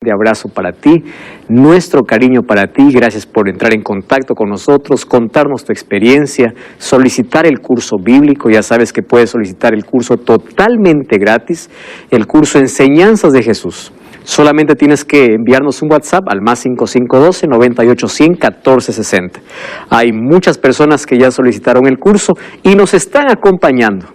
De abrazo para ti, nuestro cariño para ti. Gracias por entrar en contacto con nosotros, contarnos tu experiencia, solicitar el curso bíblico. Ya sabes que puedes solicitar el curso totalmente gratis, el curso Enseñanzas de Jesús. Solamente tienes que enviarnos un WhatsApp al más 5512-98-100-1460. Hay muchas personas que ya solicitaron el curso y nos están acompañando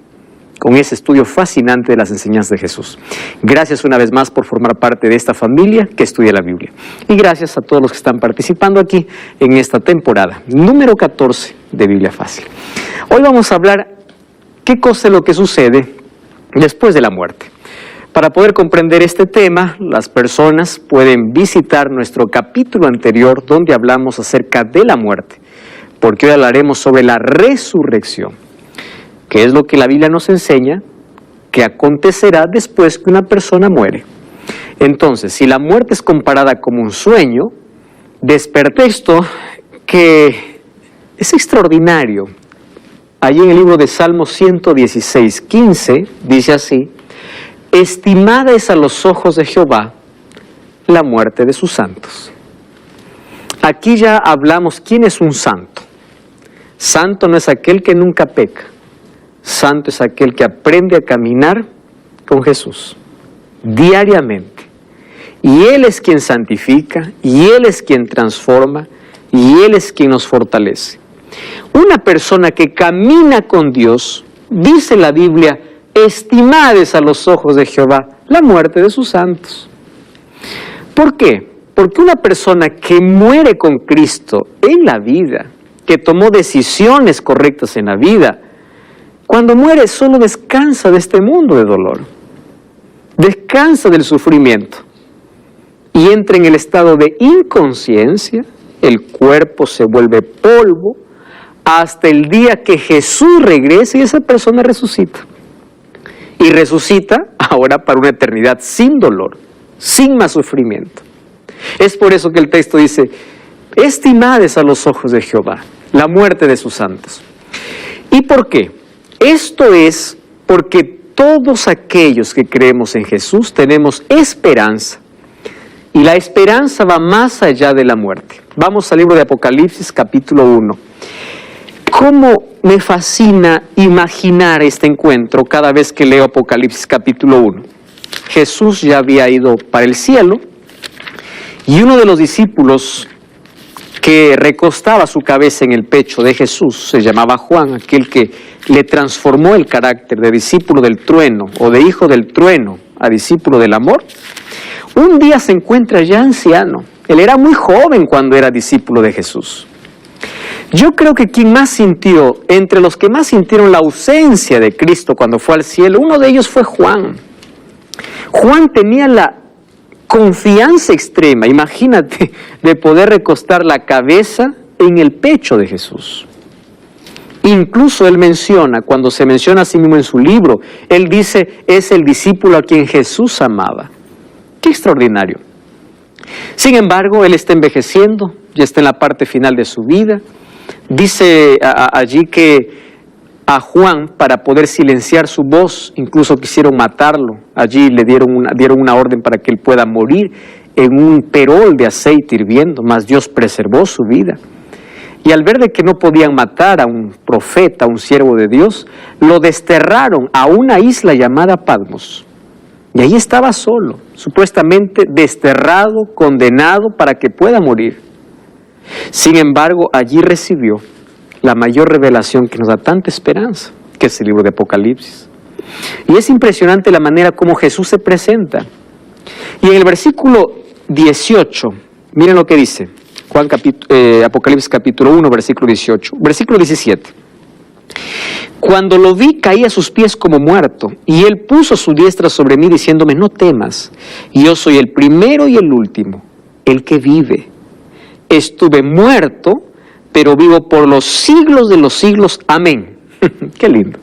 con ese estudio fascinante de las enseñanzas de Jesús. Gracias una vez más por formar parte de esta familia que estudia la Biblia. Y gracias a todos los que están participando aquí en esta temporada número 14 de Biblia Fácil. Hoy vamos a hablar qué cosa es lo que sucede después de la muerte. Para poder comprender este tema, las personas pueden visitar nuestro capítulo anterior donde hablamos acerca de la muerte, porque hoy hablaremos sobre la resurrección, que es lo que la Biblia nos enseña que acontecerá después que una persona muere. Entonces, si la muerte es comparada como un sueño, desperté esto que es extraordinario. Allí en el libro de Salmos 116, 15, dice así: estimada es a los ojos de Jehová la muerte de sus santos. Aquí ya hablamos quién es un santo. Santo no es aquel que nunca peca. Santo es aquel que aprende a caminar con Jesús diariamente. Y Él es quien santifica, y Él es quien transforma, y Él es quien nos fortalece. Una persona que camina con Dios, dice la Biblia, estimada es a los ojos de Jehová la muerte de sus santos. ¿Por qué? Porque una persona que muere con Cristo en la vida, que tomó decisiones correctas en la vida, cuando muere solo descansa de este mundo de dolor, descansa del sufrimiento y entra en el estado de inconsciencia. El cuerpo se vuelve polvo hasta el día que Jesús regrese y esa persona resucita. Y resucita ahora para una eternidad sin dolor, sin más sufrimiento. Es por eso que el texto dice: estimada es a los ojos de Jehová la muerte de sus santos. ¿Y por qué? Esto es porque todos aquellos que creemos en Jesús tenemos esperanza. Y la esperanza va más allá de la muerte. Vamos al libro de Apocalipsis, capítulo 1. ¿Cómo me fascina imaginar este encuentro cada vez que leo Apocalipsis, capítulo 1? Jesús ya había ido para el cielo y uno de los discípulos que recostaba su cabeza en el pecho de Jesús se llamaba Juan, aquel que le transformó el carácter de discípulo del trueno o de hijo del trueno a discípulo del amor. Un día se encuentra ya anciano. Él era muy joven cuando era discípulo de Jesús. Yo creo que quien más sintió, entre los que más sintieron la ausencia de Cristo cuando fue al cielo, uno de ellos fue Juan. Juan tenía la confianza extrema, imagínate, de poder recostar la cabeza en el pecho de Jesús. Incluso él menciona, cuando se menciona a sí mismo en su libro, él dice, es el discípulo a quien Jesús amaba. ¡Qué extraordinario! Sin embargo, él está envejeciendo, ya está en la parte final de su vida. Dice allí que a Juan, para poder silenciar su voz, incluso quisieron matarlo. Allí le dieron una orden para que él pueda morir en un perol de aceite hirviendo, mas Dios preservó su vida. Y al ver de que no podían matar a un profeta, a un siervo de Dios, lo desterraron a una isla llamada Patmos. Y ahí estaba solo, supuestamente desterrado, condenado para que pueda morir. Sin embargo, allí recibió la mayor revelación que nos da tanta esperanza, que es el libro de Apocalipsis. Y es impresionante la manera como Jesús se presenta. Y en el versículo 18, miren lo que dice, Apocalipsis capítulo 1, versículo 18, versículo 17. Cuando lo vi, caí a sus pies como muerto, y él puso su diestra sobre mí, diciéndome, no temas, yo soy el primero y el último, el que vive. Estuve muerto, pero vivo por los siglos de los siglos. Amén. Qué lindo.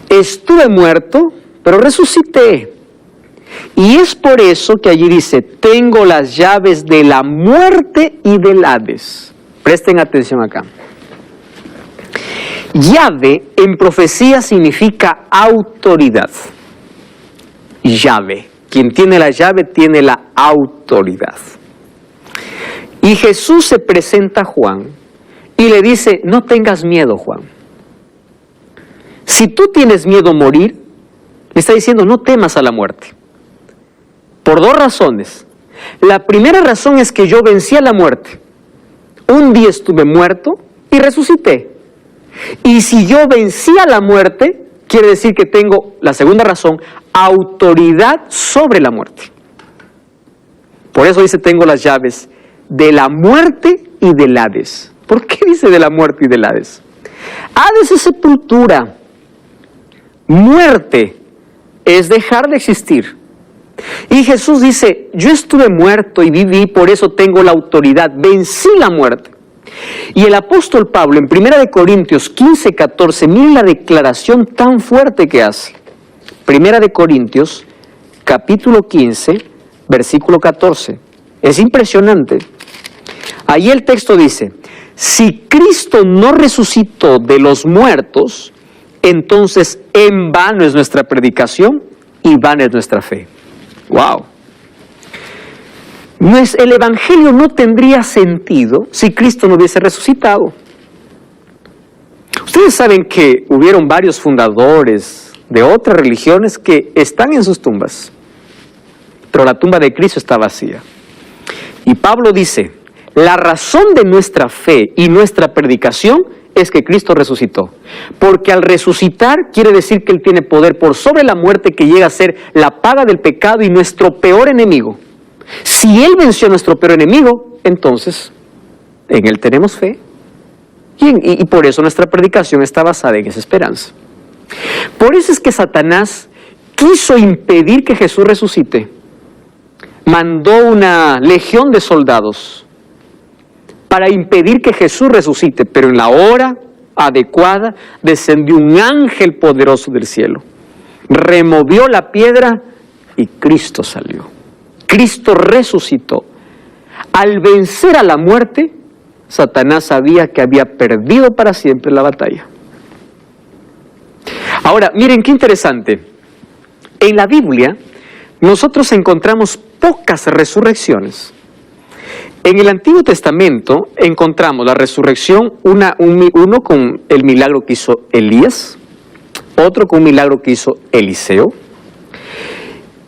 Estuve muerto, pero resucité. Y es por eso que allí dice, tengo las llaves de la muerte y del Hades. Presten atención acá. Llave en profecía significa autoridad. Llave. Quien tiene la llave tiene la autoridad. Y Jesús se presenta a Juan y le dice, no tengas miedo, Juan. Si tú tienes miedo a morir, le está diciendo, no temas a la muerte. Por dos razones. La primera razón es que yo vencí a la muerte. Un día estuve muerto y resucité. Y si yo vencí a la muerte, quiere decir que tengo, la segunda razón, autoridad sobre la muerte. Por eso dice, tengo las llaves de la muerte y del Hades. ¿Por qué dice de la muerte y del Hades? Hades es sepultura. Muerte es dejar de existir. Y Jesús dice, yo estuve muerto y viví, por eso tengo la autoridad, vencí la muerte. Y el apóstol Pablo en 1 Corintios 15, 14, miren la declaración tan fuerte que hace. 1 Corintios, capítulo 15, versículo 14. Es impresionante. Ahí el texto dice, si Cristo no resucitó de los muertos, entonces en vano es nuestra predicación y vana es nuestra fe. ¡Wow! El Evangelio no tendría sentido si Cristo no hubiese resucitado. Ustedes saben que hubieron varios fundadores de otras religiones que están en sus tumbas, pero la tumba de Cristo está vacía. Y Pablo dice, la razón de nuestra fe y nuestra predicación es que Cristo resucitó. Porque al resucitar quiere decir que Él tiene poder por sobre la muerte, que llega a ser la paga del pecado y nuestro peor enemigo. Si Él venció a nuestro peor enemigo, entonces en Él tenemos fe. Y por eso nuestra predicación está basada en esa esperanza. Por eso es que Satanás quiso impedir que Jesús resucite. Mandó una legión de soldados para impedir que Jesús resucite, pero en la hora adecuada descendió un ángel poderoso del cielo, removió la piedra y Cristo salió. Cristo resucitó. Al vencer a la muerte, Satanás sabía que había perdido para siempre la batalla. Ahora, miren qué interesante. En la Biblia, nosotros encontramos pocas resurrecciones. En el Antiguo Testamento encontramos la resurrección, uno con el milagro que hizo Elías, otro con un milagro que hizo Eliseo,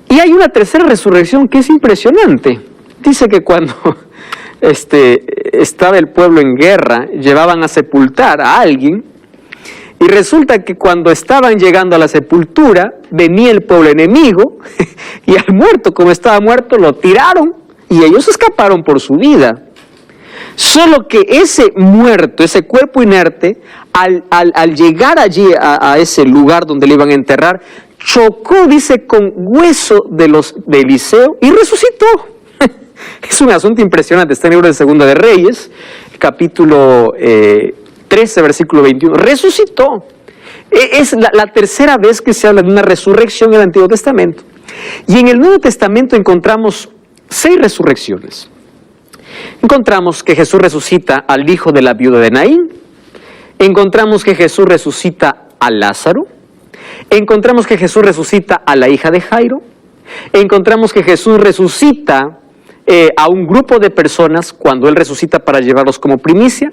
y hay una tercera resurrección que es impresionante. Dice que cuando estaba el pueblo en guerra, llevaban a sepultar a alguien, y resulta que cuando estaban llegando a la sepultura, venía el pueblo enemigo, y al muerto, como estaba muerto, lo tiraron, y ellos escaparon por su vida. Solo que ese muerto, ese cuerpo inerte, al llegar allí a ese lugar donde le iban a enterrar, chocó, dice, con hueso de Eliseo y resucitó. Es un asunto impresionante. Está en el libro de Segunda de Reyes, capítulo 13, versículo 21. Resucitó. Es la tercera vez que se habla de una resurrección en el Antiguo Testamento. Y en el Nuevo Testamento encontramos 6 resurrecciones. Encontramos que Jesús resucita al hijo de la viuda de Naín. Encontramos que Jesús resucita a Lázaro. Encontramos que Jesús resucita a la hija de Jairo. Encontramos que Jesús resucita a un grupo de personas cuando Él resucita para llevarlos como primicia.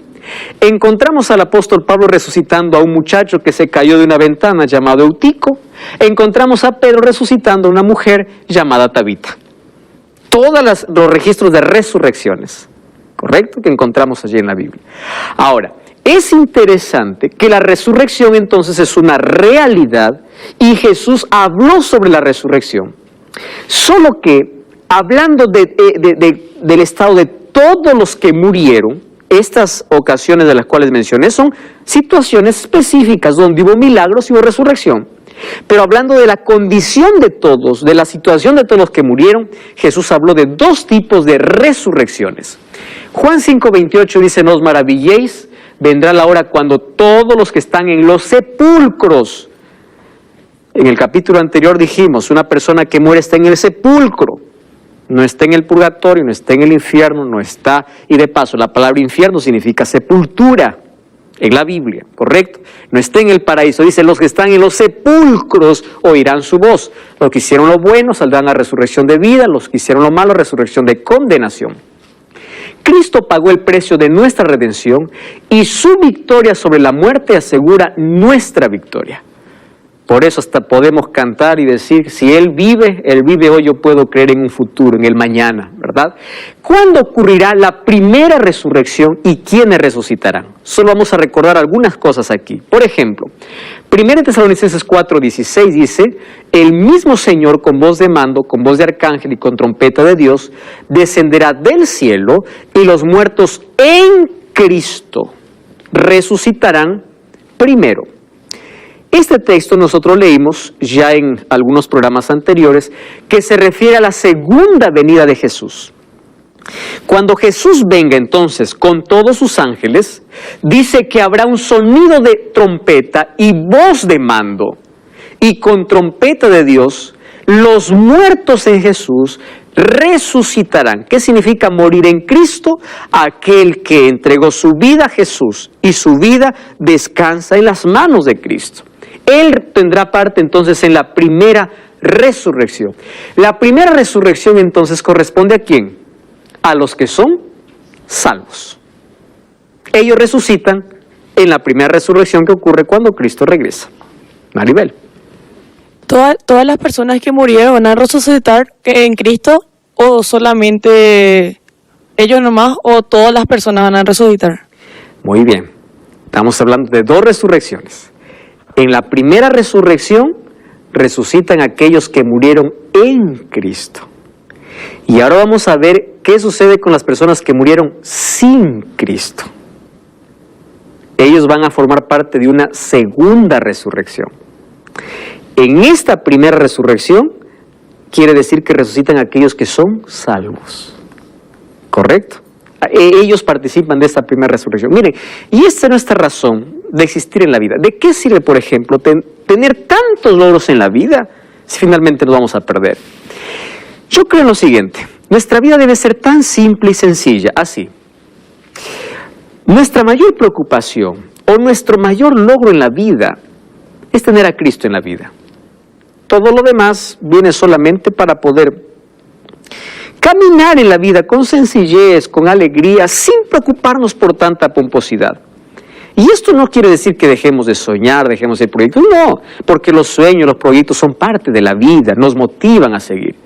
Encontramos al apóstol Pablo resucitando a un muchacho que se cayó de una ventana llamado Eutico. Encontramos a Pedro resucitando a una mujer llamada Tabita. Todos los registros de resurrecciones, ¿correcto?, que encontramos allí en la Biblia. Ahora, es interesante que la resurrección entonces es una realidad y Jesús habló sobre la resurrección. Solo que, hablando del estado de todos los que murieron, estas ocasiones de las cuales mencioné son situaciones específicas donde hubo milagros y hubo resurrección. Pero hablando de la condición de todos, de la situación de todos los que murieron, Jesús habló de 2 tipos de resurrecciones. Juan 5:28 dice, no os maravilléis, vendrá la hora cuando todos los que están en los sepulcros. En el capítulo anterior dijimos, una persona que muere está en el sepulcro, no está en el purgatorio, no está en el infierno, no está, y de paso la palabra infierno significa sepultura. en la Biblia, ¿correcto? No está en el paraíso, dice, los que están en los sepulcros oirán su voz. Los que hicieron lo bueno saldrán a resurrección de vida, los que hicieron lo malo, resurrección de condenación. Cristo pagó el precio de nuestra redención y su victoria sobre la muerte asegura nuestra victoria. Por eso hasta podemos cantar y decir, si Él vive hoy, yo puedo creer en un futuro, en el mañana, ¿verdad? ¿Cuándo ocurrirá la primera resurrección y quiénes resucitarán? Solo vamos a recordar algunas cosas aquí. Por ejemplo, 1 Tesalonicenses 4:16 dice, el mismo Señor con voz de mando, con voz de arcángel y con trompeta de Dios, descenderá del cielo y los muertos en Cristo resucitarán primero. Este texto nosotros leímos ya en algunos programas anteriores que se refiere a la segunda venida de Jesús. Cuando Jesús venga entonces con todos sus ángeles, dice que habrá un sonido de trompeta y voz de mando. Y con trompeta de Dios, los muertos en Jesús resucitarán. ¿Qué significa morir en Cristo? Aquel que entregó su vida a Jesús y su vida descansa en las manos de Cristo. Él tendrá parte entonces en la primera resurrección. La primera resurrección entonces corresponde ¿a quién? A los que son salvos. Ellos resucitan en la primera resurrección que ocurre cuando Cristo regresa. Maribel. ¿Todas las personas que murieron van a resucitar en Cristo o solamente ellos nomás o todas las personas van a resucitar? Muy bien. Estamos hablando de dos resurrecciones. En la primera resurrección resucitan aquellos que murieron en Cristo. Y ahora vamos a ver qué sucede con las personas que murieron sin Cristo. Ellos van a formar parte de una segunda resurrección. En esta primera resurrección quiere decir que resucitan aquellos que son salvos. ¿Correcto? Ellos participan de esta primera resurrección. Miren, y esta es nuestra razón de existir en la vida. ¿De qué sirve, por ejemplo, tener tantos logros en la vida si finalmente nos vamos a perder? Yo creo en lo siguiente. Nuestra vida debe ser tan simple y sencilla, así. Nuestra mayor preocupación o nuestro mayor logro en la vida es tener a Cristo en la vida. Todo lo demás viene solamente para poder caminar en la vida con sencillez, con alegría, sin preocuparnos por tanta pomposidad. Y esto no quiere decir que dejemos de soñar, dejemos de proyectos, no, porque los sueños, los proyectos son parte de la vida, nos motivan a seguir.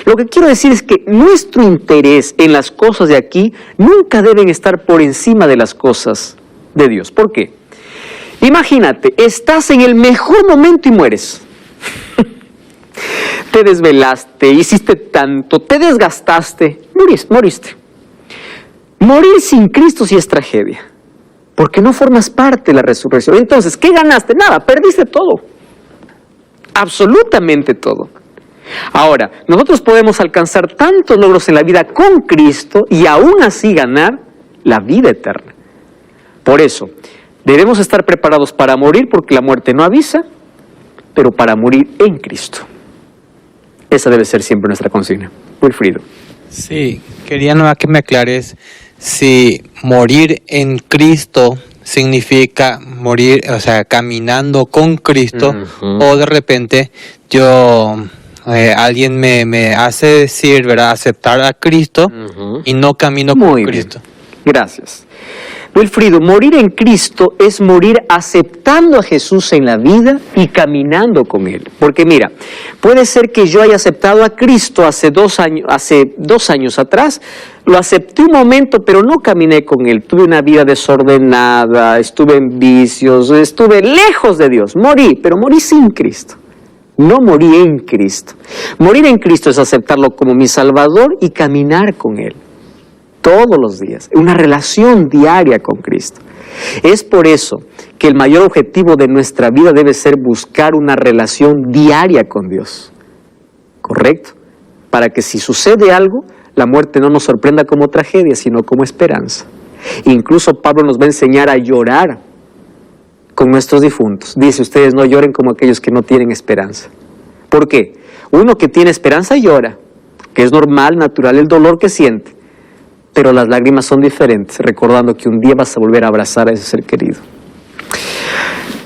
Lo que quiero decir es que nuestro interés en las cosas de aquí nunca deben estar por encima de las cosas de Dios. ¿Por qué? Imagínate, estás en el mejor momento y mueres. Te desvelaste, hiciste tanto, te desgastaste, moriste. Morir sin Cristo sí es tragedia, porque no formas parte de la resurrección. Entonces, ¿qué ganaste? Nada, perdiste todo. Absolutamente todo. Ahora, nosotros podemos alcanzar tantos logros en la vida con Cristo y aún así ganar la vida eterna. Por eso, debemos estar preparados para morir porque la muerte no avisa, pero para morir en Cristo. Esa debe ser siempre nuestra consigna. Wilfrido. Sí, quería nomás que me aclares si morir en Cristo significa morir, o sea, caminando con Cristo, o de repente alguien me hace decir, ¿verdad?, aceptar a Cristo y no camino con Cristo. Gracias. Wilfrido, morir en Cristo es morir aceptando a Jesús en la vida y caminando con Él. Porque mira, puede ser que yo haya aceptado a Cristo hace dos años atrás, lo acepté un momento, pero no caminé con Él. Tuve una vida desordenada, estuve en vicios, estuve lejos de Dios. Morí, pero morí sin Cristo. No morí en Cristo. Morir en Cristo es aceptarlo como mi Salvador y caminar con Él. Todos los días, una relación diaria con Cristo. Es por eso que el mayor objetivo de nuestra vida debe ser buscar una relación diaria con Dios. ¿Correcto? Para que si sucede algo, la muerte no nos sorprenda como tragedia, sino como esperanza. Incluso Pablo nos va a enseñar a llorar con nuestros difuntos. Dice, ustedes no lloren como aquellos que no tienen esperanza. ¿Por qué? Uno que tiene esperanza llora, que es normal, natural el dolor que siente. Pero las lágrimas son diferentes, recordando que un día vas a volver a abrazar a ese ser querido.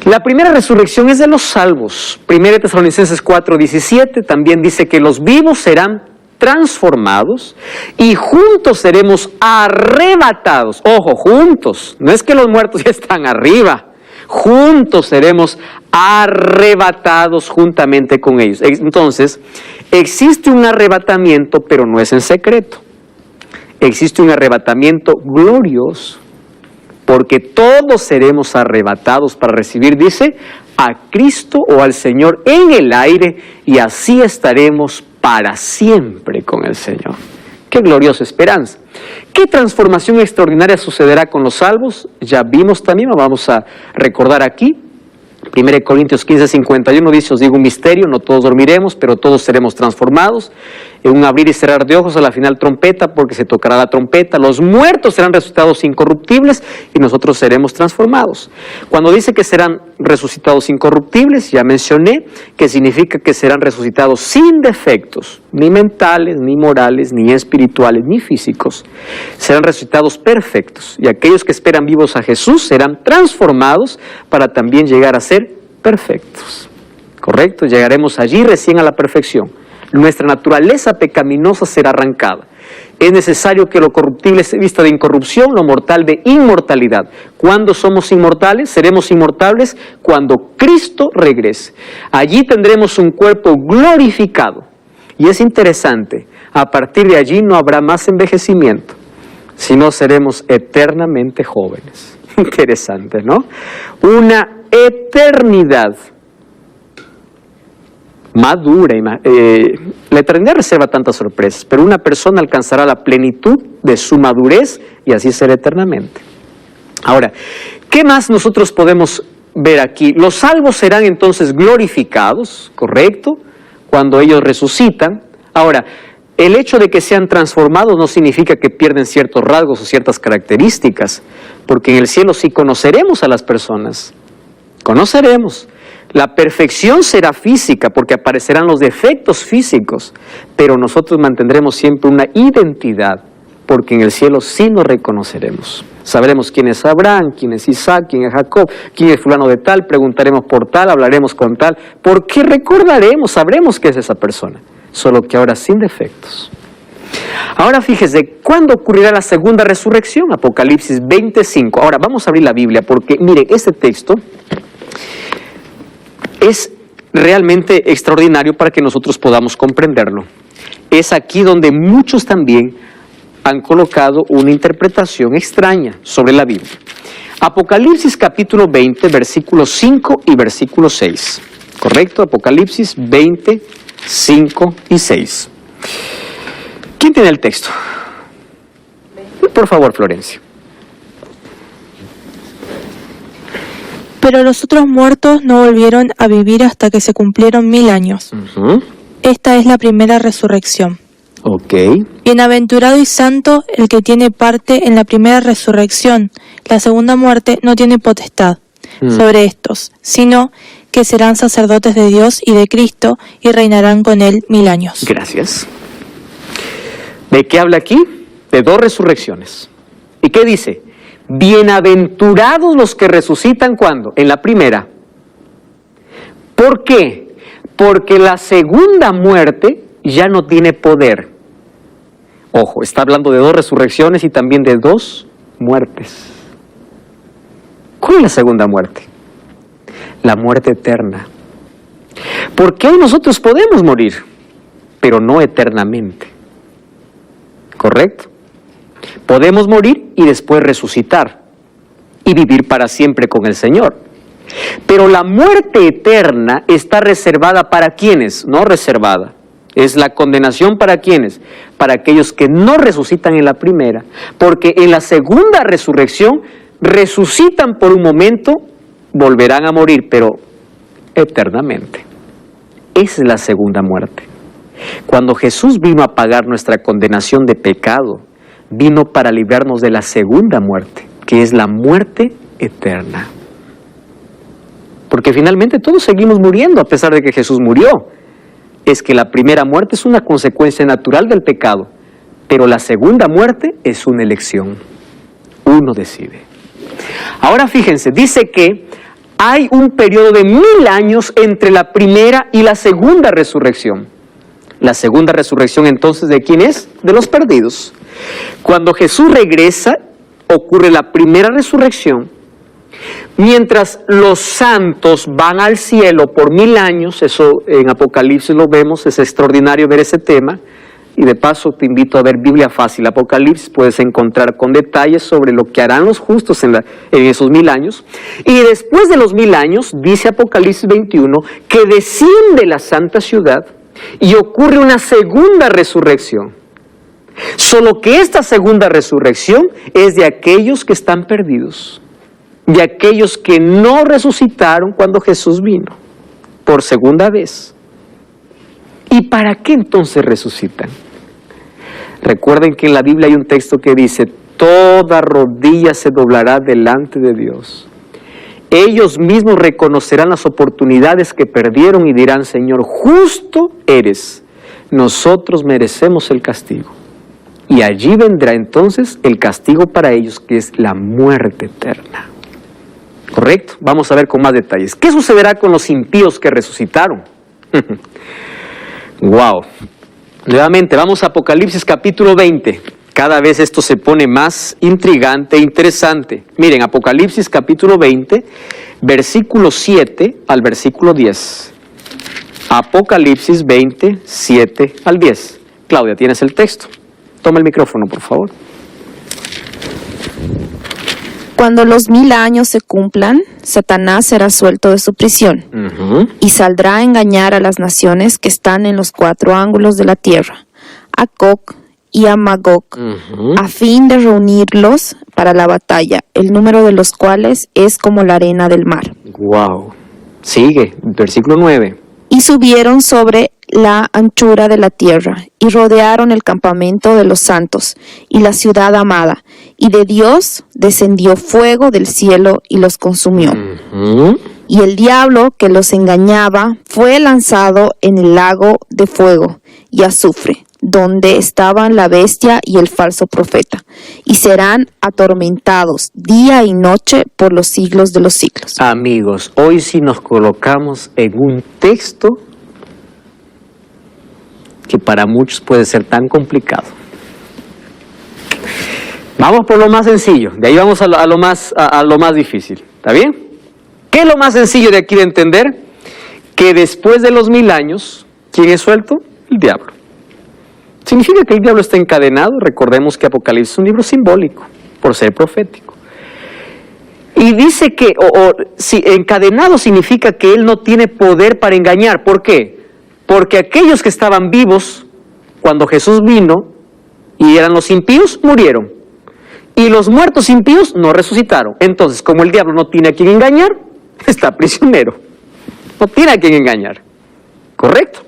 La primera resurrección es de los salvos. 1 Tesalonicenses 4:17 también dice que los vivos serán transformados y juntos seremos arrebatados. Ojo, juntos. No es que los muertos ya están arriba. Juntos seremos arrebatados juntamente con ellos. Entonces, existe un arrebatamiento, pero no es en secreto. Existe un arrebatamiento glorioso, porque todos seremos arrebatados para recibir, dice, a Cristo o al Señor en el aire, y así estaremos para siempre con el Señor. ¡Qué gloriosa esperanza! ¿Qué transformación extraordinaria sucederá con los salvos? Ya vimos también, lo vamos a recordar aquí. 1 Corintios 15:51 dice, os digo un misterio, no todos dormiremos, pero todos seremos transformados. En un abrir y cerrar de ojos, a la final trompeta, porque se tocará la trompeta. Los muertos serán resucitados incorruptibles y nosotros seremos transformados. Cuando dice que serán resucitados incorruptibles, ya mencioné que significa que serán resucitados sin defectos, ni mentales, ni morales, ni espirituales, ni físicos. Serán resucitados perfectos, y aquellos que esperan vivos a Jesús serán transformados para también llegar a ser perfectos. ¿Correcto? Llegaremos allí recién a la perfección. Nuestra naturaleza pecaminosa será arrancada. Es necesario que lo corruptible se vista de incorrupción, lo mortal de inmortalidad. ¿Cuándo somos inmortales? Seremos inmortales cuando Cristo regrese. Allí tendremos un cuerpo glorificado. Y es interesante, a partir de allí no habrá más envejecimiento, sino seremos eternamente jóvenes. Interesante, ¿no? Una eternidad madura. La eternidad reserva tantas sorpresas, pero una persona alcanzará la plenitud de su madurez y así será eternamente. Ahora, ¿qué más nosotros podemos ver aquí? Los salvos serán entonces glorificados, ¿correcto?, cuando ellos resucitan. Ahora, el hecho de que sean transformados no significa que pierden ciertos rasgos o ciertas características, porque en el cielo sí conoceremos a las personas, conoceremos. La perfección será física porque aparecerán los defectos físicos, pero nosotros mantendremos siempre una identidad, porque en el cielo sí nos reconoceremos. Sabremos quién es Abraham, quién es Isaac, quién es Jacob, quién es fulano de tal, preguntaremos por tal, hablaremos con tal, porque recordaremos, sabremos que es esa persona, solo que ahora sin defectos. Ahora fíjese, ¿cuándo ocurrirá la segunda resurrección? Apocalipsis 20:5. Ahora vamos a abrir la Biblia porque, mire, este texto es realmente extraordinario para que nosotros podamos comprenderlo. Es aquí donde muchos también han colocado una interpretación extraña sobre la Biblia. Apocalipsis capítulo 20, versículos 5 y versículo 6. ¿Correcto? Apocalipsis 20, 5 y 6. ¿Quién tiene el texto? Por favor, Florencia. Pero los otros muertos no volvieron a vivir hasta que se cumplieron 1000 años. Esta es la primera resurrección. Ok. Bienaventurado y santo el que tiene parte en la primera resurrección. La segunda muerte no tiene potestad sobre estos, sino que serán sacerdotes de Dios y de Cristo y reinarán con él 1000 años. Gracias. ¿De qué habla aquí? De dos resurrecciones. ¿Y qué dice? Bienaventurados los que resucitan, ¿cuándo? En la primera. ¿Por qué? Porque la segunda muerte ya no tiene poder. Ojo, está hablando de dos resurrecciones y también de dos muertes. ¿Cuál es la segunda muerte? La muerte eterna. Porque hoy nosotros podemos morir, pero no eternamente. ¿Correcto? Podemos morir y después resucitar y vivir para siempre con el Señor. Pero la muerte eterna está reservada para ¿quiénes? No reservada. Es la condenación para ¿quiénes? Para aquellos que no resucitan en la primera. Porque en la segunda resurrección resucitan por un momento, volverán a morir, pero eternamente. Esa es la segunda muerte. Cuando Jesús vino a pagar nuestra condenación de pecado, vino para librarnos de la segunda muerte, que es la muerte eterna. Porque finalmente todos seguimos muriendo a pesar de que Jesús murió. Es que la primera muerte es una consecuencia natural del pecado, pero la segunda muerte es una elección. Uno decide. Ahora fíjense, dice que Hay un periodo de 1000 años entre la primera y la segunda resurrección. La segunda resurrección, entonces, ¿de quién es? De los perdidos. Cuando Jesús regresa, ocurre la primera resurrección. Mientras los santos van al cielo por 1000 años, eso en Apocalipsis lo vemos, es extraordinario ver ese tema. Y de paso te invito a ver Biblia Fácil, Apocalipsis, puedes encontrar con detalles sobre lo que harán los justos en esos 1000 años. Y después de los 1000 años, dice Apocalipsis 21, que desciende la santa ciudad y ocurre una segunda resurrección. Solo que esta segunda resurrección es de aquellos que están perdidos, de aquellos que no resucitaron cuando Jesús vino, por segunda vez. ¿Y para qué entonces resucitan? Recuerden que en la Biblia hay un texto que dice, toda rodilla se doblará delante de Dios. Ellos mismos reconocerán las oportunidades que perdieron y dirán, Señor, justo eres, nosotros merecemos el castigo. Y allí vendrá entonces el castigo para ellos, que es la muerte eterna. ¿Correcto? Vamos a ver con más detalles. ¿Qué sucederá con los impíos que resucitaron? Wow. Nuevamente, vamos a Apocalipsis capítulo 20. Cada vez esto se pone más intrigante e interesante. Miren, Apocalipsis capítulo 20, versículo 7 al versículo 10. Apocalipsis 20, 7 al 10. Claudia, ¿tienes el texto? Toma el micrófono, por favor. Cuando los 1000 años se cumplan, Satanás será suelto de su prisión y saldrá a engañar a las naciones que están en los 4 ángulos de la tierra, a Gog y a Magog, a fin de reunirlos para la batalla, el número de los cuales es como la arena del mar. Wow. Sigue, versículo 9. Y subieron sobre la anchura de la tierra, y rodearon el campamento de los santos, y la ciudad amada, y de Dios descendió fuego del cielo y los consumió. Y el diablo que los engañaba fue lanzado en el lago de fuego y azufre, donde estaban la bestia y el falso profeta, y serán atormentados día y noche por los siglos de los siglos. Amigos, hoy sí nos colocamos en un texto que para muchos puede ser tan complicado. Vamos por lo más sencillo, de ahí vamos a lo más difícil, ¿está bien? ¿Qué es lo más sencillo de aquí de entender? Que después de los 1000 años, ¿quién es suelto? El diablo. ¿Significa que el diablo está encadenado? Recordemos que Apocalipsis es un libro simbólico, por ser profético. Y dice que, si encadenado significa que él no tiene poder para engañar. ¿Por qué? Porque aquellos que estaban vivos cuando Jesús vino y eran los impíos, murieron. Y los muertos impíos no resucitaron. Entonces, como el diablo no tiene a quien engañar, está prisionero. No tiene a quien engañar. ¿Correcto?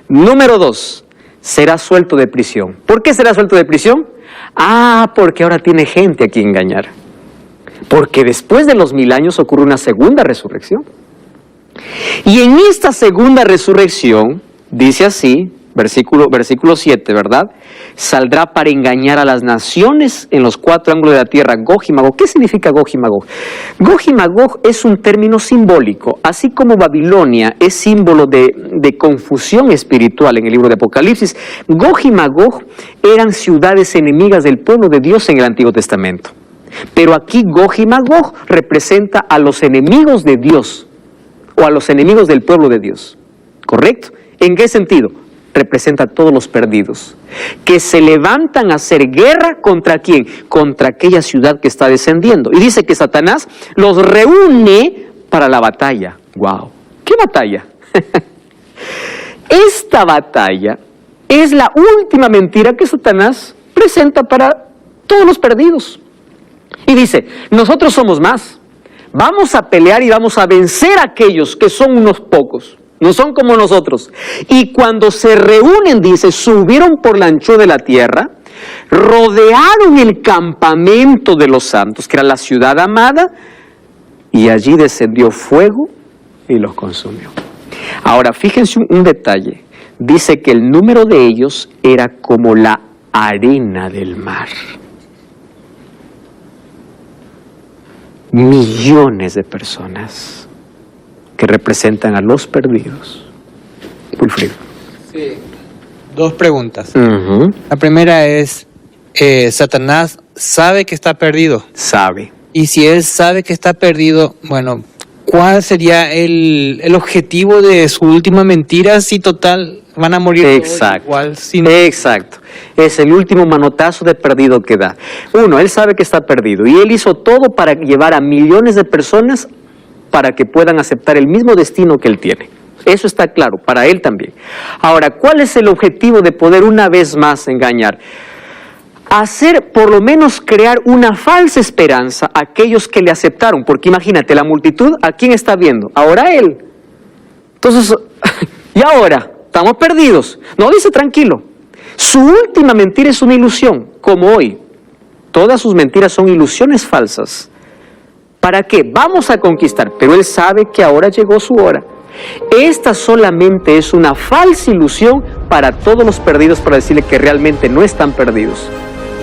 Número 2, será suelto de prisión. ¿Por qué será suelto de prisión? Porque ahora tiene gente a quien engañar. Porque después de los 1000 años ocurre una segunda resurrección. Y en esta segunda resurrección, dice así, versículo 7, ¿verdad? Saldrá para engañar a las naciones en los 4 ángulos de la tierra, Gog y Magog. ¿Qué significa Gog y Magog? Gog y Magog es un término simbólico, así como Babilonia es símbolo de confusión espiritual en el libro de Apocalipsis. Gog y Magog eran ciudades enemigas del pueblo de Dios en el Antiguo Testamento. Pero aquí Gog y Magog representa a los enemigos de Dios, o a los enemigos del pueblo de Dios. ¿Correcto? ¿En qué sentido? Representa a todos los perdidos, que se levantan a hacer guerra ¿contra quién? Contra aquella ciudad que está descendiendo. Y dice que Satanás los reúne para la batalla. ¡Wow! ¿Qué batalla? Esta batalla es la última mentira que Satanás presenta para todos los perdidos. Y dice, nosotros somos más. Vamos a pelear y vamos a vencer a aquellos que son unos pocos. No son como nosotros. Y cuando se reúnen, dice, subieron por la anchura de la tierra, rodearon el campamento de los santos, que era la ciudad amada, y allí descendió fuego y los consumió. Ahora, fíjense un detalle. Dice que el número de ellos era como la arena del mar. millones de personas que representan a los perdidos. Wilfrido. Sí. Dos preguntas. Ujú. La primera es, Satanás sabe que está perdido. Sabe. Y si él sabe que está perdido, bueno, ¿cuál sería el objetivo de su última mentira si total van a morir todos Exacto. igual? Si no- Exacto. Es el último manotazo de perdido que da. Uno, él sabe que está perdido y él hizo todo para llevar a millones de personas para que puedan aceptar el mismo destino que él tiene. Eso está claro, para él también. Ahora, ¿cuál es el objetivo de poder una vez más engañar? Hacer, por lo menos crear una falsa esperanza a aquellos que le aceptaron, porque imagínate, la multitud, ¿a quién está viendo? Ahora a él. Entonces, ¿y ahora? Estamos perdidos. No, dice tranquilo. Su última mentira es una ilusión, como hoy. Todas sus mentiras son ilusiones falsas. ¿Para qué? Vamos a conquistar, pero él sabe que ahora llegó su hora. Esta solamente es una falsa ilusión para todos los perdidos, para decirle que realmente no están perdidos.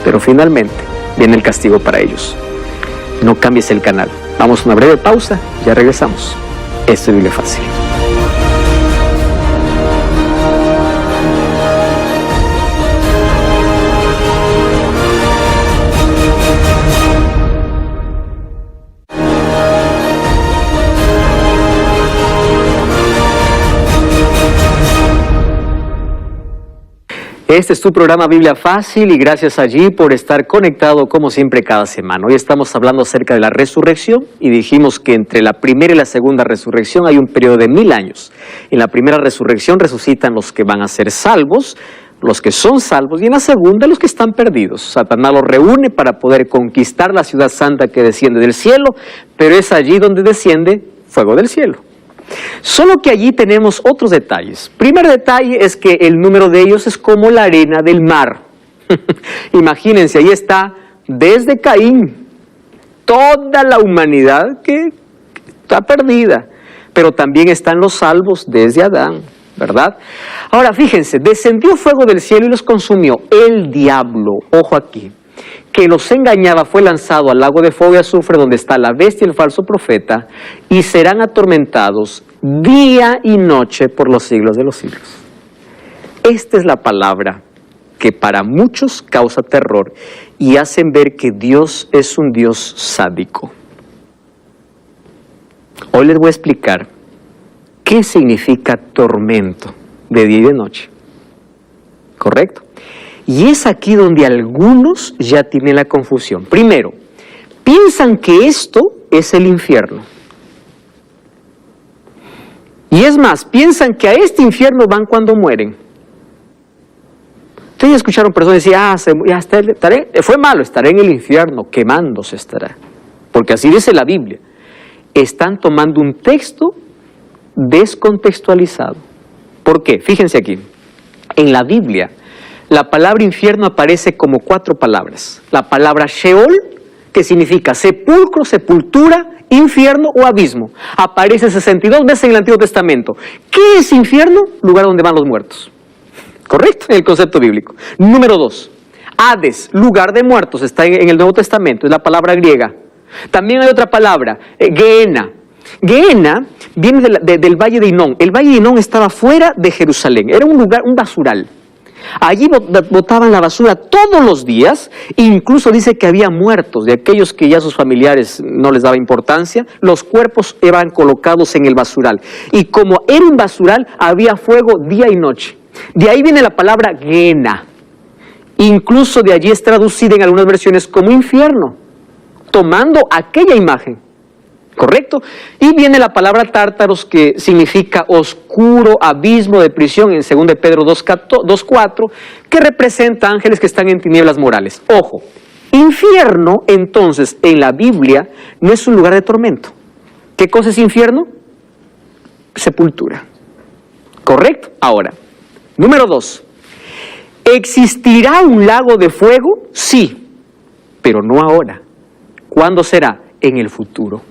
Pero finalmente viene el castigo para ellos. No cambies el canal. Vamos a una breve pausa, ya regresamos. Esto es Biblia Fácil. Este es tu programa Biblia Fácil y gracias allí por estar conectado como siempre cada semana. Hoy estamos hablando acerca de la resurrección y dijimos que entre la primera y la segunda resurrección hay un periodo de 1000 años. En la primera resurrección resucitan los que van a ser salvos, los que son salvos, y en la segunda los que están perdidos. Satanás los reúne para poder conquistar la ciudad santa que desciende del cielo, pero es allí donde desciende fuego del cielo. Solo que allí tenemos otros detalles. Primer detalle es que el número de ellos es como la arena del mar. Imagínense, ahí está desde Caín, toda la humanidad que está perdida, pero también están los salvos desde Adán, ¿verdad? Ahora fíjense, descendió fuego del cielo y los consumió. El diablo, ojo aquí, que los engañaba, fue lanzado al lago de fuego y azufre donde está la bestia y el falso profeta, y serán atormentados día y noche por los siglos de los siglos. Esta es la palabra que para muchos causa terror y hacen ver que Dios es un Dios sádico. Hoy les voy a explicar qué significa tormento de día y de noche. ¿Correcto? Y es aquí donde algunos ya tienen la confusión. Primero, piensan que esto es el infierno. Y es más, piensan que a este infierno van cuando mueren. Ustedes escucharon personas decir, fue malo, estaré en el infierno, quemándose estará. Porque así dice la Biblia. Están tomando un texto descontextualizado. ¿Por qué? Fíjense aquí. En la Biblia, la palabra infierno aparece como 4 palabras. La palabra Sheol, que significa sepulcro, sepultura, infierno o abismo. Aparece 62 veces en el Antiguo Testamento. ¿Qué es infierno? Lugar donde van los muertos. ¿Correcto? En el concepto bíblico. Número 2. Hades, lugar de muertos, está en el Nuevo Testamento, es la palabra griega. También hay otra palabra, Gehenna. Gehenna viene del Valle de Hinón. El Valle de Hinón estaba fuera de Jerusalén. Era un lugar, un basural. Allí botaban la basura todos los días, incluso dice que había muertos, de aquellos que ya sus familiares no les daba importancia, los cuerpos eran colocados en el basural. Y como era un basural, había fuego día y noche. De ahí viene la palabra Gehenna. Incluso de allí es traducida en algunas versiones como infierno, tomando aquella imagen. ¿Correcto? Y viene la palabra tártaros, que significa oscuro, abismo de prisión, en 2 Pedro 2:4, que representa ángeles que están en tinieblas morales. Ojo, infierno, entonces, en la Biblia, no es un lugar de tormento. ¿Qué cosa es infierno? Sepultura. ¿Correcto? Ahora, número 2. ¿Existirá un lago de fuego? Sí, pero no ahora. ¿Cuándo será? En el futuro.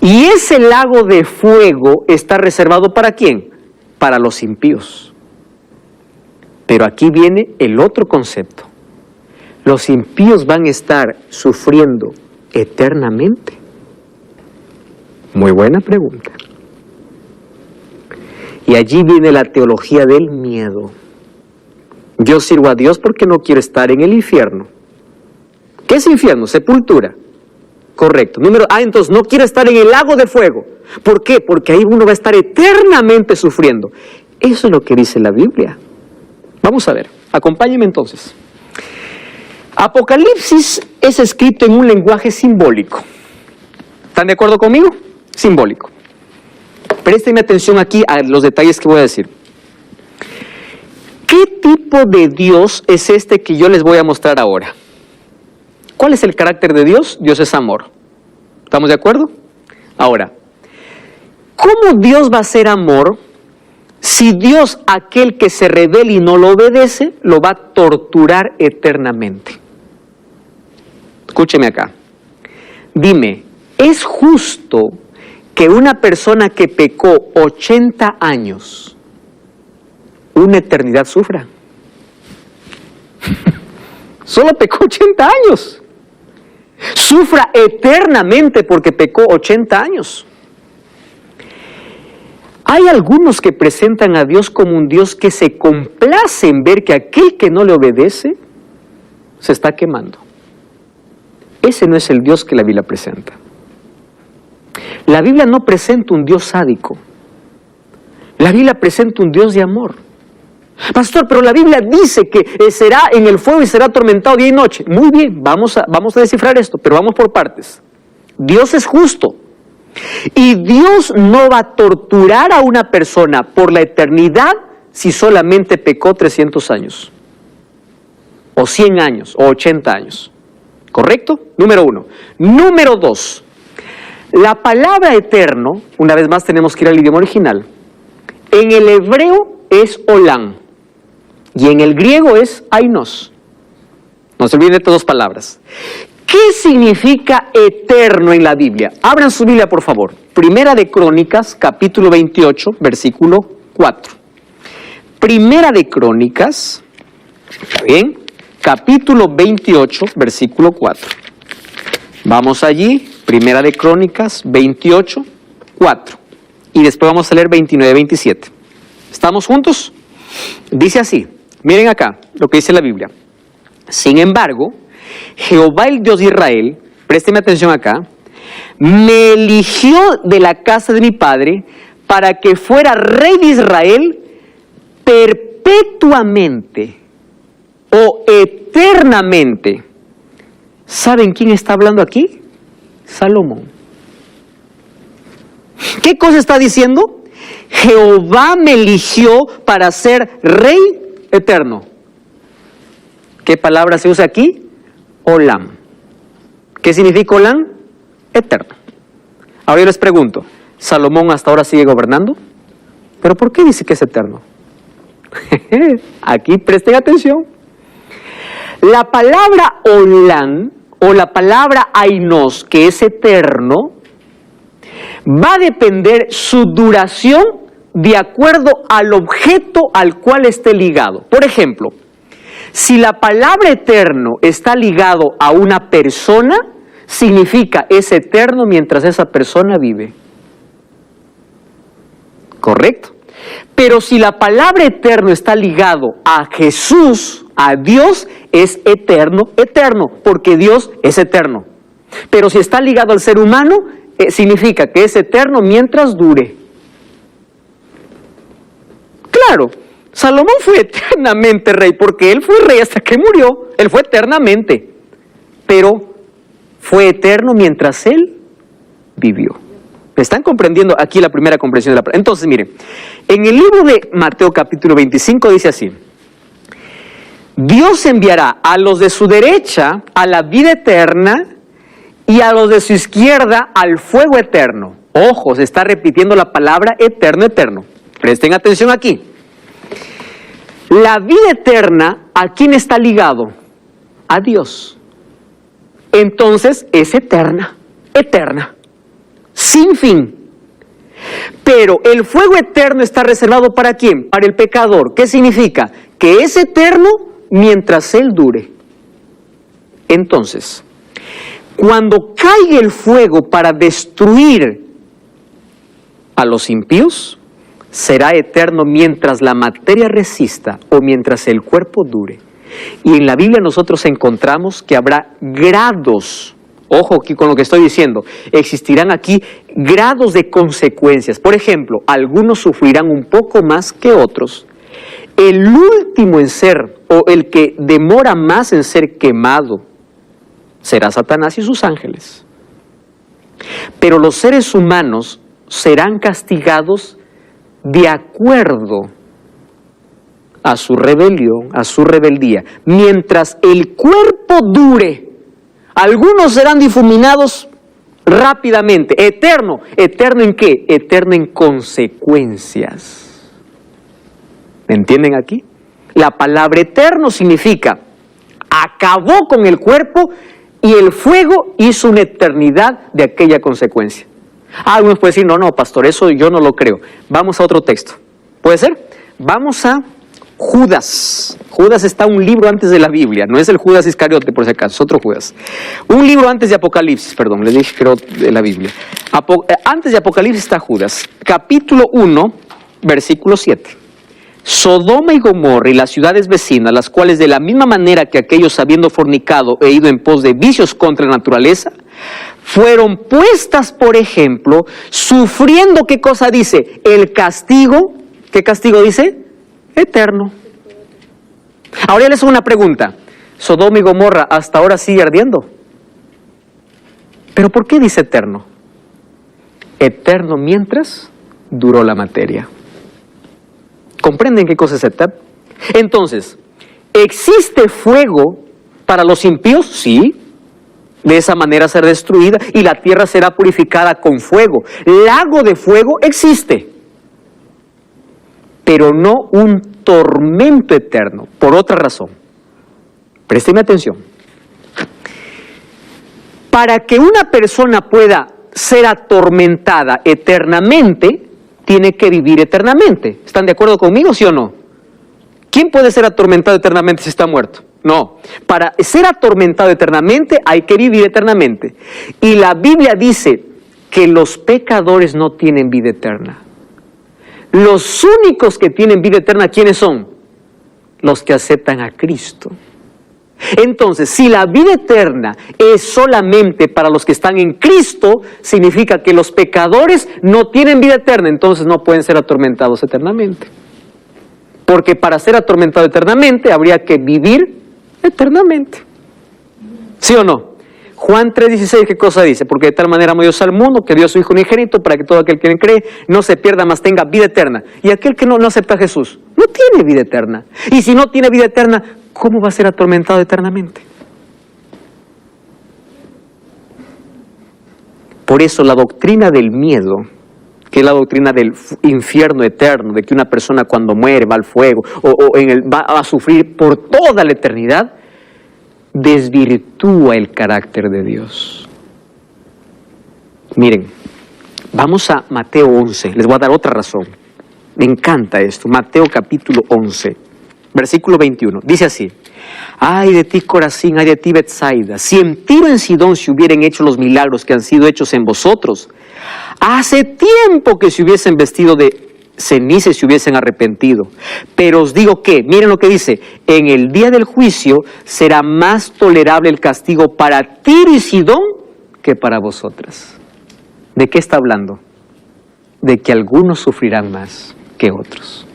Y ese lago de fuego está reservado ¿para quién? Para los impíos. Pero aquí viene el otro concepto. Los impíos van a estar sufriendo eternamente? Muy buena pregunta. Y allí viene la teología del miedo. Yo sirvo a Dios porque no quiero estar en el infierno. ¿Qué es infierno? Sepultura. Correcto. Entonces no quiero estar en el lago de fuego. ¿Por qué? Porque ahí uno va a estar eternamente sufriendo. Eso es lo que dice la Biblia. Vamos a ver. Acompáñenme entonces. Apocalipsis es escrito en un lenguaje simbólico. ¿Están de acuerdo conmigo? Simbólico. Préstenme atención aquí a los detalles que voy a decir. ¿Qué tipo de Dios es este que yo les voy a mostrar ahora? ¿Cuál es el carácter de Dios? Dios es amor. ¿Estamos de acuerdo? Ahora, ¿cómo Dios va a ser amor si Dios, aquel que se rebela y no lo obedece, lo va a torturar eternamente? Escúcheme acá. Dime, ¿es justo que una persona que pecó 80 años, una eternidad sufra? Solo pecó 80 años. Sufra eternamente porque pecó 80 años. Hay algunos que presentan a Dios como un Dios que se complace en ver que aquel que no le obedece se está quemando. Ese no es el Dios que la Biblia presenta. La Biblia no presenta un Dios sádico. La Biblia presenta un Dios de amor. Pastor, pero la Biblia dice que será en el fuego y será atormentado día y noche. Muy bien, vamos a descifrar esto, pero vamos por partes. Dios es justo. Y Dios no va a torturar a una persona por la eternidad si solamente pecó 300 años. O 100 años, o 80 años. ¿Correcto? Número 1. Número 2. La palabra eterno, una vez más tenemos que ir al idioma original. En el hebreo es olam. Y en el griego es ainos. No se olviden de estas dos palabras. ¿Qué significa eterno en la Biblia? Abran su Biblia, por favor. Primera de Crónicas, capítulo 28, versículo 4. Primera de Crónicas, ¿está bien? Capítulo 28, versículo 4. Vamos allí, Primera de Crónicas, 28, 4. Y después vamos a leer 29, 27. ¿Estamos juntos? Dice así, miren acá lo que dice la Biblia. Sin embargo, Jehová el Dios de Israel, présteme atención acá, me eligió de la casa de mi padre para que fuera rey de Israel perpetuamente o eternamente. ¿Saben quién está hablando aquí? Salomón. ¿Qué cosa está diciendo? Jehová me eligió para ser rey eterno. ¿Qué palabra se usa aquí? Olam. ¿Qué significa Olam? Eterno. Ahora yo les pregunto, ¿Salomón hasta ahora sigue gobernando? ¿Pero por qué dice que es eterno? Aquí presten atención. La palabra Olam o la palabra ainos, que es eterno, va a depender su duración de acuerdo al objeto al cual esté ligado. Por ejemplo, si la palabra eterno está ligado a una persona, significa es eterno mientras esa persona vive. ¿Correcto? Pero si la palabra eterno está ligado a Jesús, a Dios, es eterno, eterno, porque Dios es eterno. Pero si está ligado al ser humano, significa que es eterno mientras dure. Claro, Salomón fue eternamente rey, porque él fue rey hasta que murió. Él fue eternamente, pero fue eterno mientras él vivió. ¿Están comprendiendo aquí la primera comprensión de la palabra? Entonces, miren, en el libro de Mateo capítulo 25 dice así: Dios enviará a los de su derecha a la vida eterna y a los de su izquierda al fuego eterno. Ojo, se está repitiendo la palabra eterno, eterno. Presten atención aquí. La vida eterna, ¿a quién está ligado? A Dios. Entonces es eterna, eterna, sin fin. Pero el fuego eterno está reservado ¿para quién? Para el pecador. ¿Qué significa? Que es eterno mientras él dure. Entonces, Cuando caiga el fuego para destruir a los impíos, será eterno mientras la materia resista o mientras el cuerpo dure. Y en la Biblia nosotros encontramos que habrá grados, ojo aquí con lo que estoy diciendo, existirán aquí grados de consecuencias. Por ejemplo, algunos sufrirán un poco más que otros. El último en ser, o el que demora más en ser quemado, será Satanás y sus ángeles. Pero los seres humanos serán castigados de acuerdo a su rebelión, a su rebeldía. Mientras el cuerpo dure, algunos serán difuminados rápidamente. Eterno. ¿Eterno en qué? Eterno en consecuencias. ¿Me entienden aquí? La palabra eterno significa acabó con el cuerpo y el fuego hizo una eternidad de aquella consecuencia. Algunos pueden decir, no, pastor, eso yo no lo creo. Vamos a otro texto. ¿Puede ser? Vamos a Judas. Judas está un libro antes de la Biblia. No es el Judas Iscariote, por si acaso, es otro Judas. Un libro antes de Apocalipsis, perdón, le dije creo de la Biblia. Antes de Apocalipsis está Judas. Capítulo 1, versículo 7. Sodoma y Gomorra y las ciudades vecinas, las cuales de la misma manera que aquellos habiendo fornicado e ido en pos de vicios contra la naturaleza, fueron puestas por ejemplo, sufriendo, ¿qué cosa dice? El castigo, ¿qué castigo dice? Eterno. Ahora les hago una pregunta. Sodoma y Gomorra hasta ahora sigue ardiendo. ¿Pero por qué dice eterno? Eterno mientras duró la materia. ¿Comprenden qué cosa es eterno? Entonces, ¿existe fuego para los impíos? Sí. De esa manera será destruida y la tierra será purificada con fuego. Lago de fuego existe, pero no un tormento eterno, por otra razón. Présteme atención. Para que una persona pueda ser atormentada eternamente, tiene que vivir eternamente. ¿Están de acuerdo conmigo, sí o no? ¿Quién puede ser atormentado eternamente si está muerto? No. Para ser atormentado eternamente hay que vivir eternamente. Y la Biblia dice que los pecadores no tienen vida eterna. Los únicos que tienen vida eterna, ¿quiénes son? Los que aceptan a Cristo. Entonces, si la vida eterna es solamente para los que están en Cristo, significa que los pecadores no tienen vida eterna, entonces no pueden ser atormentados eternamente. Porque para ser atormentado eternamente habría que vivir eternamente. ¿Sí o no? Juan 3:16, ¿qué cosa dice? Porque de tal manera amó Dios al mundo, que dio a su Hijo unigénito, para que todo aquel que en él cree no se pierda, mas tenga vida eterna. Y aquel que no acepta a Jesús, no tiene vida eterna. Y si no tiene vida eterna, ¿cómo va a ser atormentado eternamente? Por eso la doctrina del miedo, que es la doctrina del infierno eterno, de que una persona cuando muere va al fuego, va a sufrir por toda la eternidad, desvirtúa el carácter de Dios. Miren, vamos a Mateo 11, les voy a dar otra razón. Me encanta esto, Mateo capítulo 11, versículo 21, dice así: ay de ti Corazín, ay de ti Betsaida, si en Tiro y en Sidón se hubieran hecho los milagros que han sido hechos en vosotros, hace tiempo que se hubiesen vestido de ceniza y se hubiesen arrepentido. Pero os digo que, miren lo que dice, en el día del juicio será más tolerable el castigo para Tiro y Sidón que para vosotras. ¿De qué está hablando? De que algunos sufrirán más que otros.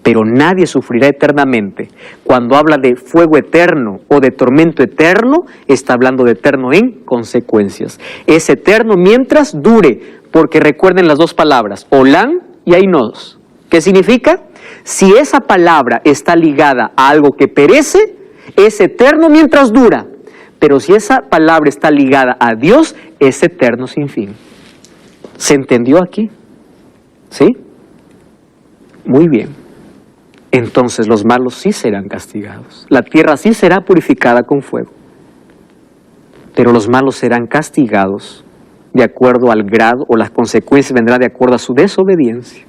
Pero nadie sufrirá eternamente. Cuando habla de fuego eterno o de tormento eterno, está hablando de eterno en consecuencias. Es eterno mientras dure, porque recuerden las dos palabras, olán y ainos. ¿Qué significa? Si esa palabra está ligada a algo que perece, es eterno mientras dura. Pero si esa palabra está ligada a Dios, es eterno sin fin. ¿Se entendió aquí? ¿Sí? Muy bien. Entonces los malos sí serán castigados. La tierra sí será purificada con fuego. Pero los malos serán castigados de acuerdo al grado, o las consecuencias vendrán de acuerdo a su desobediencia.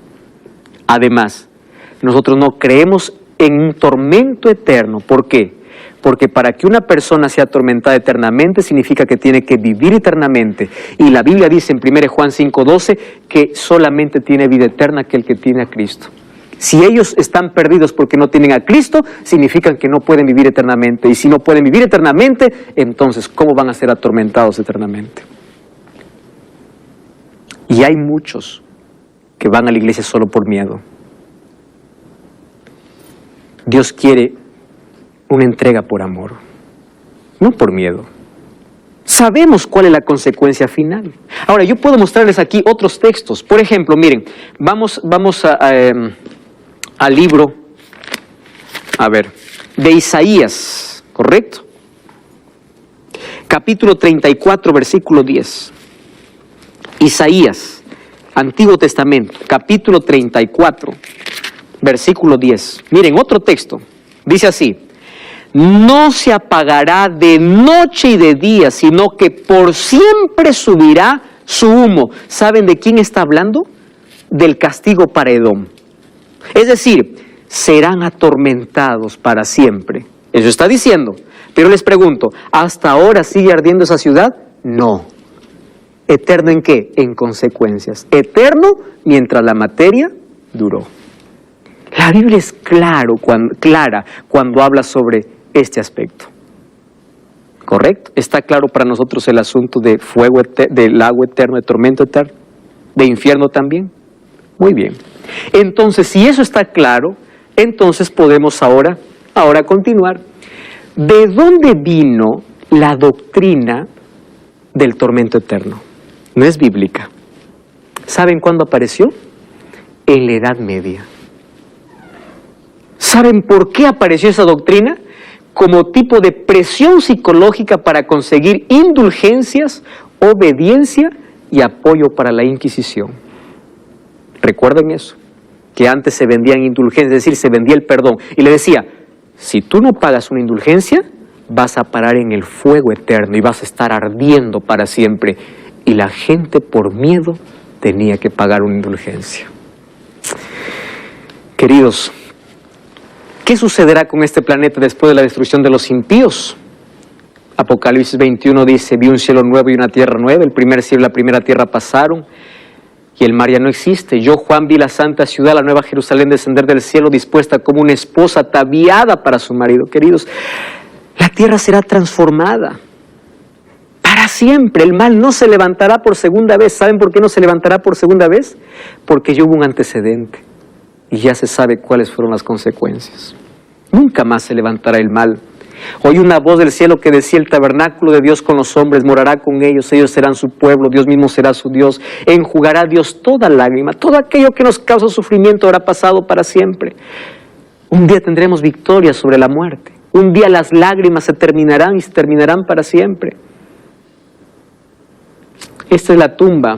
Además, nosotros no creemos en un tormento eterno. ¿Por qué? Porque para que una persona sea atormentada eternamente significa que tiene que vivir eternamente. Y la Biblia dice en 1 Juan 5:12 que solamente tiene vida eterna aquel que tiene a Cristo. Si ellos están perdidos porque no tienen a Cristo, significa que no pueden vivir eternamente. Y si no pueden vivir eternamente, entonces ¿cómo van a ser atormentados eternamente? Y hay muchos que van a la iglesia solo por miedo. Dios quiere una entrega por amor, no por miedo. Sabemos cuál es la consecuencia final. Ahora, yo puedo mostrarles aquí otros textos. Por ejemplo, miren, vamos al libro, de Isaías, ¿correcto? Capítulo 34, versículo 10. Isaías, Antiguo Testamento, capítulo 34, versículo 10. Miren, otro texto. Dice así: no se apagará de noche y de día, sino que por siempre subirá su humo. ¿Saben de quién está hablando? Del castigo para Edom. Es decir, serán atormentados para siempre. Eso está diciendo. Pero les pregunto, ¿hasta ahora sigue ardiendo esa ciudad? No. ¿Eterno en qué? En consecuencias. Eterno mientras la materia duró. La Biblia es clara cuando habla sobre este aspecto. ¿Correcto? ¿Está claro para nosotros el asunto de fuego, del lago eterno, de tormento eterno? ¿De infierno también? Muy bien. Entonces, si eso está claro, entonces podemos ahora continuar. ¿De dónde vino la doctrina del tormento eterno? No es bíblica. ¿Saben cuándo apareció? En la Edad Media. ¿Saben por qué apareció esa doctrina? Como tipo de presión psicológica para conseguir indulgencias, obediencia y apoyo para la Inquisición. Recuerden eso, que antes se vendían indulgencias, es decir, se vendía el perdón. Y le decía, si tú no pagas una indulgencia, vas a parar en el fuego eterno y vas a estar ardiendo para siempre. Y la gente por miedo tenía que pagar una indulgencia. Queridos, ¿qué sucederá con este planeta después de la destrucción de los impíos? Apocalipsis 21 dice, vi un cielo nuevo y una tierra nueva, el primer cielo y la primera tierra pasaron, y el mar ya no existe. Yo, Juan, vi la santa ciudad, la nueva Jerusalén, descender del cielo, dispuesta como una esposa ataviada para su marido. Queridos, la tierra será transformada para siempre. El mal no se levantará por segunda vez. ¿Saben por qué no se levantará por segunda vez? Porque ya hubo un antecedente y ya se sabe cuáles fueron las consecuencias. Nunca más se levantará el mal. Oí una voz del cielo que decía, el tabernáculo de Dios con los hombres, morará con ellos, ellos serán su pueblo, Dios mismo será su Dios, enjugará Dios toda lágrima, todo aquello que nos causa sufrimiento habrá pasado para siempre. Un día tendremos victoria sobre la muerte, un día las lágrimas se terminarán y se terminarán para siempre. Esta es la tumba